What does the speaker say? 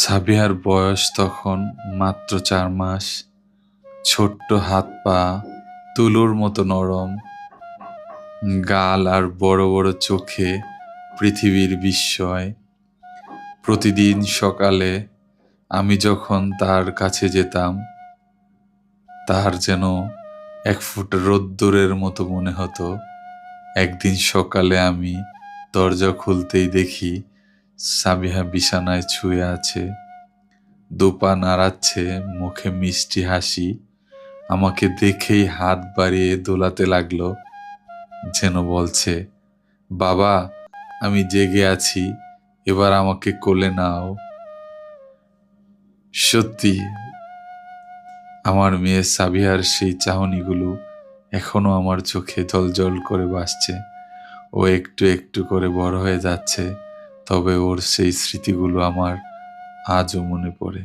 সাবিহার বয়স তখন মাত্র ৪ মাস। ছোট্ট হাত পা তুলোর মতো নরম, গাল আর বড় বড় চোখে পৃথিবীর বিস্ময়। প্রতিদিন সকালে আমি যখন তার কাছে যেতাম, তার যেন এক ফোঁটা রোদ্দুরের মতো মনে হতো। একদিন সকালে আমি দরজা খুলতেই দেখি সাবিহা বিছানায় শুয়ে আছে, দুপা নাড়াচ্ছে, মুখে মিষ্টি হাসি। আমাকে দেখেই হাত বাড়িয়ে দোলাতে লাগলো, যেন বলছে, বাবা, আমি জেগে আছি, এবার আমাকে কোলে নাও। সত্যি, আমার মেয়ে সাবিহার সেই চাহনিগুলো এখনো আমার চোখে জ্বলজ্বল করে ভাসছে। ও একটু একটু করে বড় হয়ে যাচ্ছে, তবে ওর সেই স্মৃতিগুলো আমার আজও মনে পড়ে।